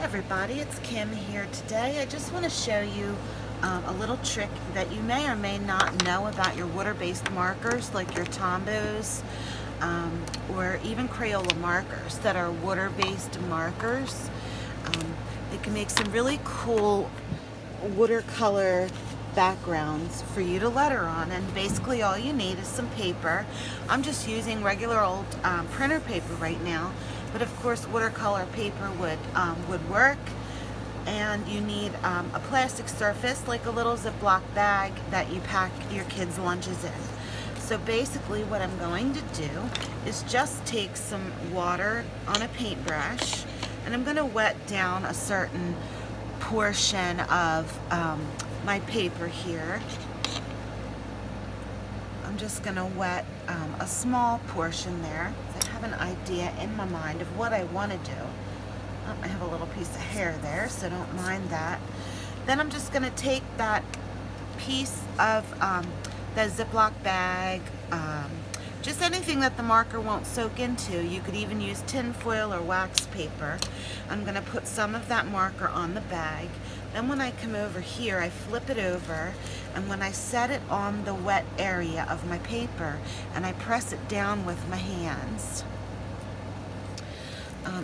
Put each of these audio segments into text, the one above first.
Everybody, it's Kim here today. I just want to show you a little trick that you may or may not know about your water-based markers, like your Tombows or even Crayola markers that are water-based markers. They can make some really cool watercolor backgrounds for you to letter on, and basically all you need is some paper. I'm just using regular old printer paper right now, but of course watercolor paper would work. And you need a plastic surface, like a little Ziploc bag that you pack your kids' lunches in. So basically what I'm going to do is just take some water on a paintbrush, and I'm going to wet down a certain portion of my paper here. I'm just going to wet a small portion there. I have an idea in my mind of what I want to do. I have a little piece of hair there, so don't mind that. Then I'm just going to take that piece of the Ziploc bag, just anything that the marker won't soak into. You could even use tin foil or wax paper. I'm going to put some of that marker on the bag. Then when I come over here, I flip it over, and when I set it on the wet area of my paper, and I press it down with my hands.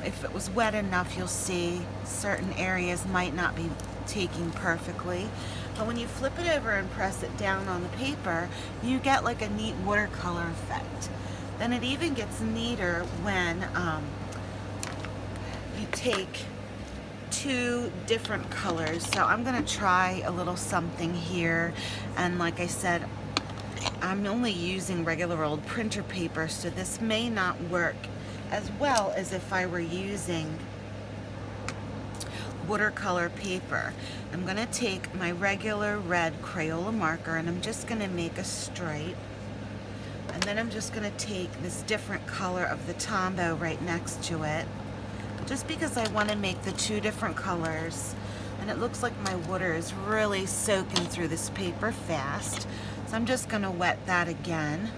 If it was wet enough, you'll see certain areas might not be taking perfectly. But when you flip it over and press it down on the paper, you get like a neat watercolor effect. Then it even gets neater when you take two different colors. So I'm going to try a little something here. And like I said, I'm only using regular old printer paper, so this may not work as well as if I were using watercolor paper. I'm going to take my regular red Crayola marker, and I'm just going to make a stripe, and then I'm just going to take this different color of the Tombow right next to it, just because I want to make the two different colors. And it looks like my water is really soaking through this paper fast, so I'm just going to wet that again,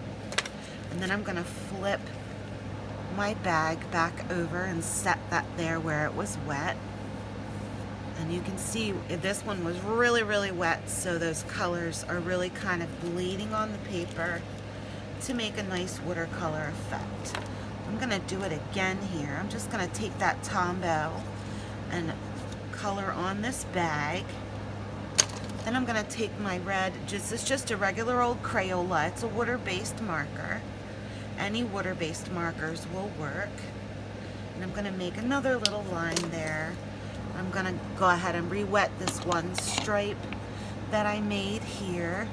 and then I'm going to flip my bag back over and set that there where it was wet. And you can see this one was really wet, so those colors are really kind of bleeding on the paper to make a nice watercolor effect. I'm going to do it again here. I'm just going to take that Tombow and color on this bag. Then I'm going to take my red, it's just a regular old Crayola. It's a water-based marker. Any water-based markers will work. And I'm going to make another little line there. I'm going to go ahead and re-wet this one stripe that I made here.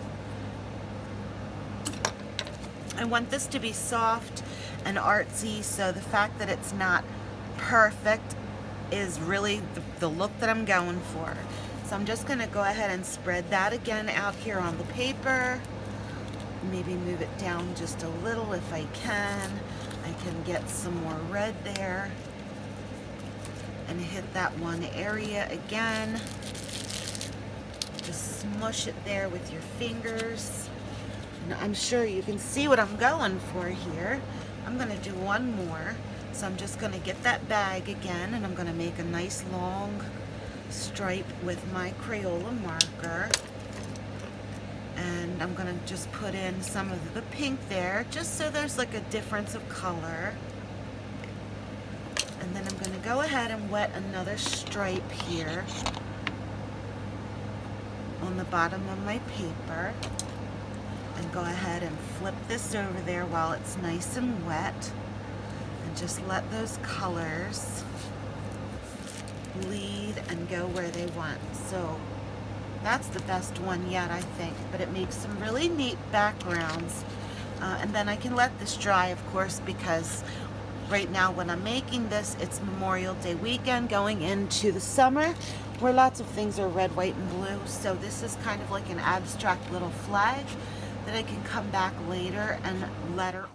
I want this to be soft and artsy, so the fact that it's not perfect is really the look that I'm going for. So I'm just going to go ahead and spread that again out here on the paper. Maybe move it down just a little if I can. I can get some more red there and hit that one area again. Just smush it there with your fingers. And I'm sure you can see what I'm going for here. I'm going to do one more. So I'm just going to get that bag again, and I'm going to make a nice long stripe with my Crayola marker. And I'm going to just put in some of the pink there, just so there's like a difference of color. And then I'm going to go ahead and wet another stripe here on the bottom of my paper. And go ahead and flip this over there while it's nice and wet. And just let those colors bleed and go where they want. So that's the best one yet, I think, but it makes some really neat backgrounds. And then I can let this dry, of course, because right now when I'm making this, it's Memorial Day weekend going into the summer, where lots of things are red, white, and blue. So this is kind of like an abstract little flag that I can come back later and letter